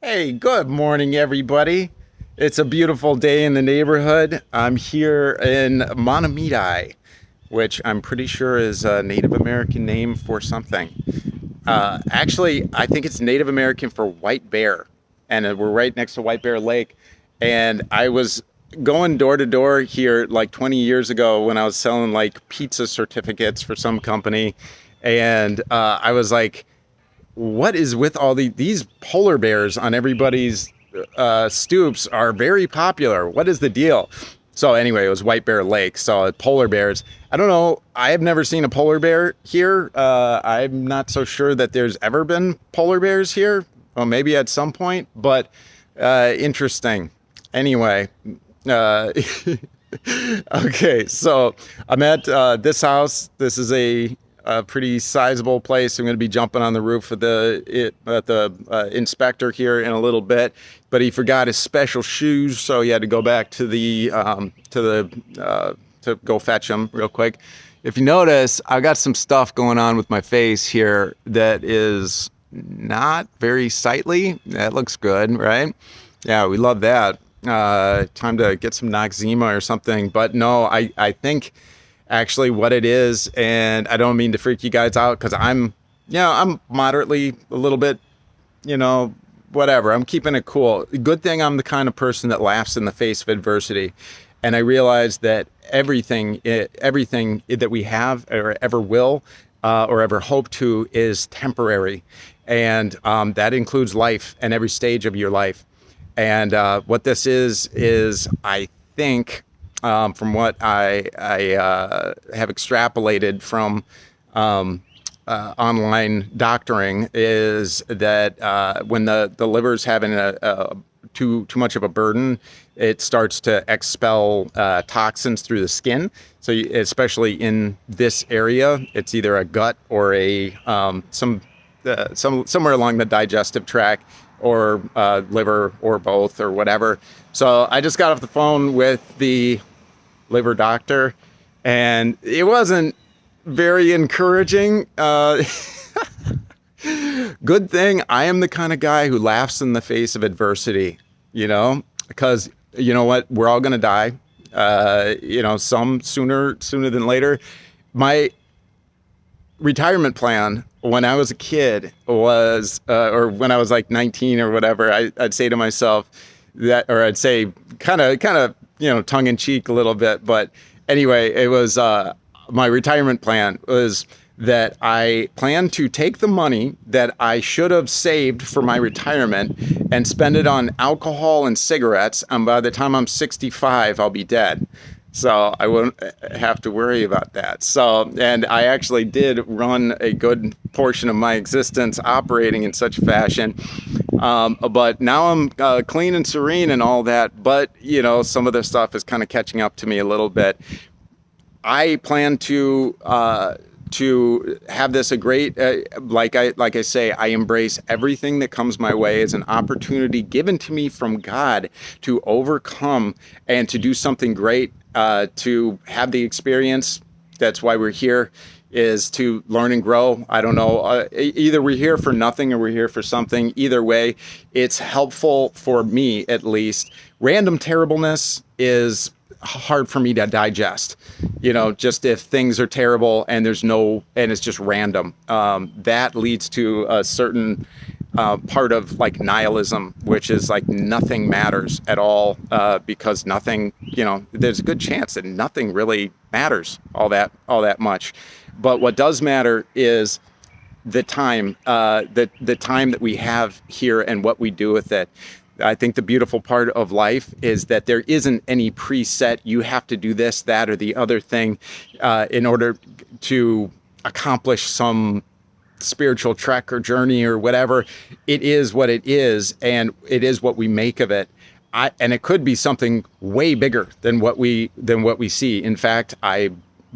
Hey, good morning, everybody. It's a beautiful day in the neighborhood. I'm here in Monomedi, which I'm pretty sure is a Native American name for something. Actually, I think it's Native American for white bear, and we're right next to White Bear Lake. And I was going door to door here like 20 years ago when I was selling like pizza certificates for some company, and I was like, what is with all these polar bears on everybody's stoops are very popular. What is the deal? So anyway, it was White Bear Lake. So polar bears. I don't know. I have never seen a polar bear here. I'm not so sure that there's ever been polar bears here. Well, maybe at some point, but interesting. Anyway, uh, okay. So I'm at this house. This is a pretty sizable place. I'm going to be jumping on the roof of the inspector here in a little bit, but he forgot his special shoes, so he had to go back to to go fetch them real quick. If you notice, I've got some stuff going on with my face here that is not very sightly. That looks good, right? Yeah, we love that. Time to get some Noxzema or something, but no, I think actually what it is, and I don't mean to freak you guys out because I'm moderately a little bit, whatever. I'm keeping it cool. Good thing I'm the kind of person that laughs in the face of adversity. And I realize that everything that we have or ever will or ever hope to is temporary. And that includes life and every stage of your life. And what this is I think, from what I have extrapolated from online doctoring, is that when the liver's having too much of a burden, it starts to expel toxins through the skin. So especially in this area, it's either a gut or somewhere along the digestive tract, or liver, or both, or whatever. So I just got off the phone with the liver doctor, and it wasn't very encouraging. Good thing I am the kind of guy who laughs in the face of adversity, because you know what? We're all going to die, some sooner than later. My retirement plan when I was a kid was, or when I was like 19 or whatever, I'd say to myself that, or I'd say kind of, tongue in cheek a little bit. But anyway, it was, my retirement plan was that I plan to take the money that I should have saved for my retirement and spend it on alcohol and cigarettes. And by the time I'm 65, I'll be dead. So I won't have to worry about that. So, and I actually did run a good portion of my existence operating in such a fashion. But now I'm clean and serene and all that. But, some of the stuff is kind of catching up to me a little bit. I plan to have this a great, like I say, I embrace everything that comes my way as an opportunity given to me from God to overcome and to do something great, to have the experience. That's why we're here, is to learn and grow. I don't know, either we're here for nothing or we're here for something. Either way, it's helpful for me, at least. Random terribleness is hard for me to digest, just if things are terrible and and it's just random. That leads to a certain part of like nihilism, which is like nothing matters at all, because nothing, there's a good chance that nothing really matters all that much. But what does matter is the time, the time that we have here and what we do with it. I think the beautiful part of life is that there isn't any preset, you have to do this, that, or the other thing in order to accomplish some spiritual trek or journey or whatever. It is what it is, and it is what we make of it. And it could be something way bigger than what we see. In fact, I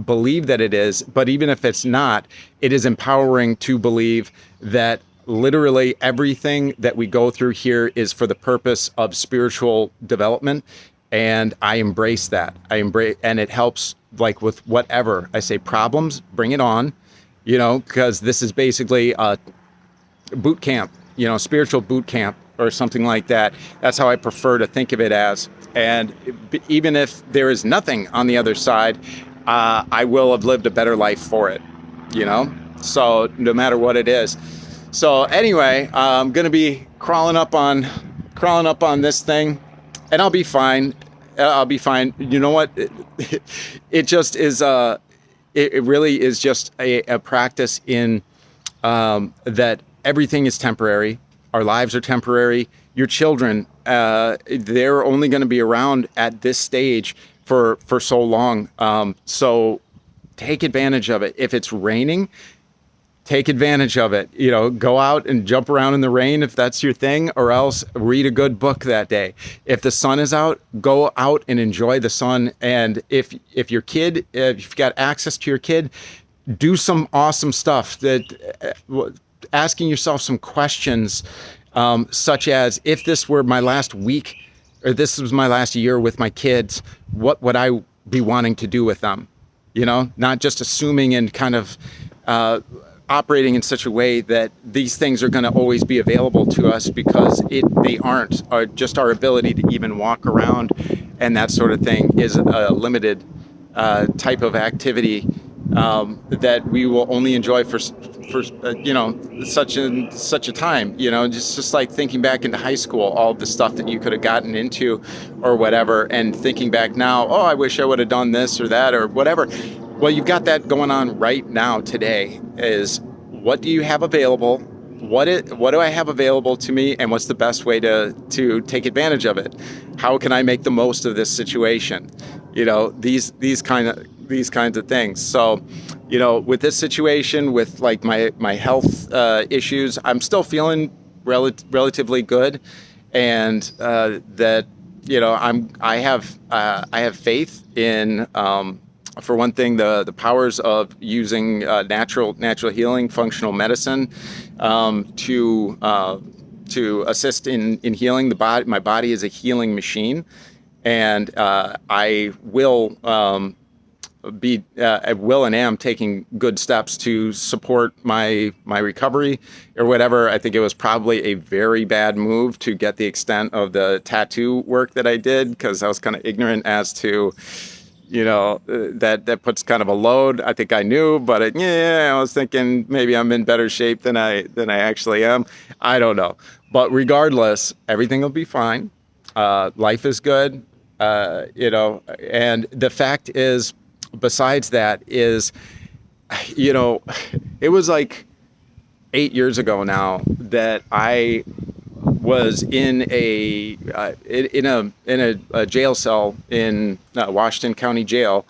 believe that it is, but even if it's not, it is empowering to believe that literally everything that we go through here is for the purpose of spiritual development. And I embrace that. And it helps, like with whatever. I say problems, bring it on, because this is basically a boot camp, spiritual boot camp. or something like that. That's how I prefer to think of it as. And even if there is nothing on the other side, I will have lived a better life for it, you know? So no matter what it is. So anyway, I'm going to be crawling up on this thing, and I'll be fine. I'll be fine. You know what? It just is, it really is just a practice in that everything is temporary. Our lives are temporary. Your children, they're only going to be around at this stage for so long. So take advantage of it. If it's raining, take advantage of it. You know, go out and jump around in the rain if that's your thing, or else read a good book that day. If the sun is out, go out and enjoy the sun. And if your kid, if you've got access to your kid, do some awesome stuff. That asking yourself some questions, such as, if this were my last week, or this was my last year with my kids, what would I be wanting to do with them? You know, not just assuming and kind of operating in such a way that these things are going to always be available to us, because they aren't. Just our ability to even walk around and that sort of thing is a limited type of activity that we will only enjoy for you know, such a time. You know, just like thinking back into high school, all the stuff that you could have gotten into or whatever, and thinking back now, oh, I wish I would have done this or that or whatever. Well, you've got that going on right now today. Is what do you have available? What do I have available to me, and what's the best way to take advantage of it? How can I make the most of this situation? You know, these kinds of things. So, you know, with this situation, with like my health issues, I'm still feeling relatively good, and that, you know, I have faith in. For one thing, the powers of using natural healing, functional medicine, to assist in healing the body. My body is a healing machine, and I will and am taking good steps to support my recovery or whatever. I think it was probably a very bad move to get the extent of the tattoo work that I did, because I was kind of ignorant as to, you know, that puts kind of a load. I think I knew, but I was thinking maybe I'm in better shape than I actually am. I don't know. But regardless, everything will be fine. Life is good, you know, and the fact is, besides that is, you know, it was like 8 years ago now that I was in a jail cell in Washington County Jail,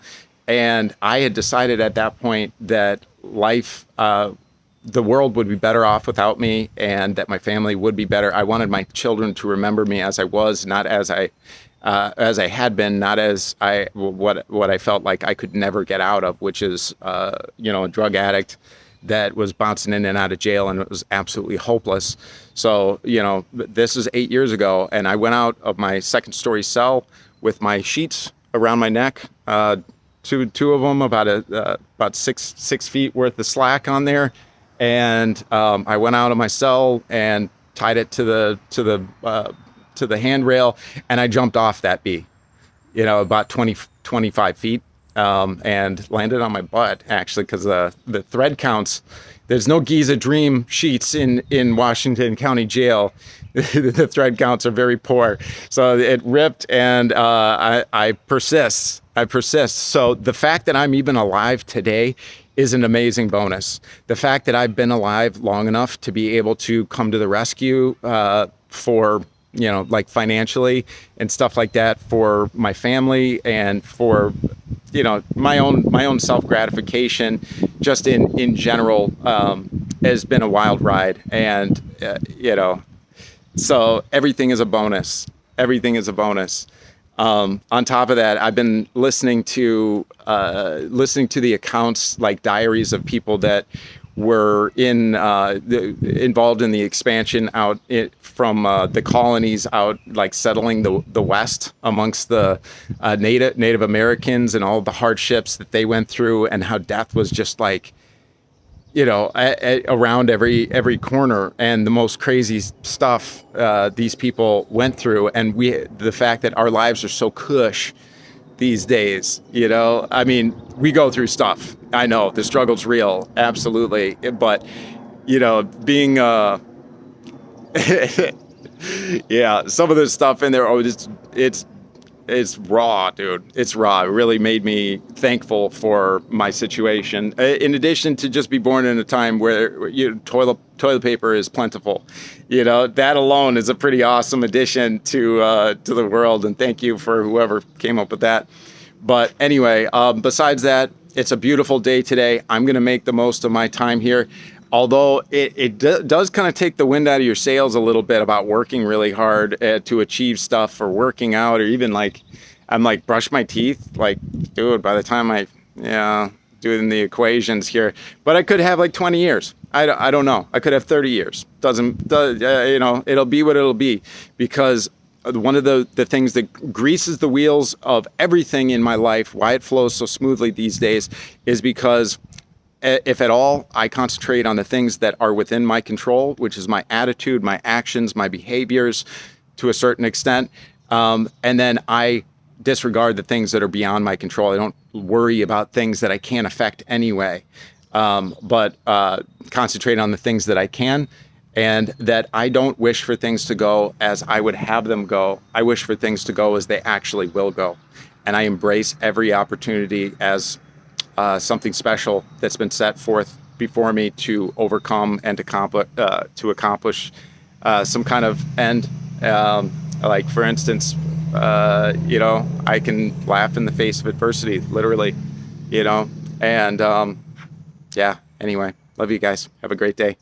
and I had decided at that point that life, the world would be better off without me, and that my family would be better. I wanted my children to remember me as I was, not as I had been, not as what I felt like I could never get out of, which is you know, a drug addict that was bouncing in and out of jail, and it was absolutely hopeless. So, you know, this is 8 years ago, and I went out of my second story cell with my sheets around my neck, two of them, about 6 feet worth of slack on there, and I went out of my cell and tied it to the handrail, and I jumped off that bee, you know, about 25 feet. And landed on my butt, actually, because the thread counts. There's no Giza Dream sheets in Washington County Jail. The thread counts are very poor. So it ripped, and I persist. So the fact that I'm even alive today is an amazing bonus. The fact that I've been alive long enough to be able to come to the rescue for, you know, like financially and stuff like that, for my family and for, you know, my own self-gratification, just in general, has been a wild ride. And you know, so everything is a bonus. On top of that, I've been listening to the accounts, like diaries of people that were involved in the expansion out from the colonies out, like settling the West amongst the Native Americans, and all the hardships that they went through, and how death was just like, around every corner, and the most crazy stuff these people went through, and the fact that our lives are so cush these days, I mean, we go through stuff. I know the struggle's real, absolutely, but being yeah, some of the stuff in there, it's raw, dude. It's raw. It really made me thankful for my situation. In addition to just be born in a time where toilet paper is plentiful, that alone is a pretty awesome addition to the world. And thank you for whoever came up with that. But anyway, besides that, it's a beautiful day today. I'm going to make the most of my time here. Although it does kind of take the wind out of your sails a little bit about working really hard to achieve stuff, or working out, or even I'm brush my teeth. Like, dude, by the time doing the equations here, but I could have 20 years. I don't know. I could have 30 years. It'll be what it'll be, because one of the things that greases the wheels of everything in my life, why it flows so smoothly these days, is because if at all, I concentrate on the things that are within my control, which is my attitude, my actions, my behaviors to a certain extent. And then I disregard the things that are beyond my control. I don't worry about things that I can't affect anyway, but concentrate on the things that I can, and that I don't wish for things to go as I would have them go. I wish for things to go as they actually will go. And I embrace every opportunity as something special that's been set forth before me to overcome and to accomplish some kind of end. Like, for instance, I can laugh in the face of adversity, literally, and yeah, anyway, love you guys. Have a great day.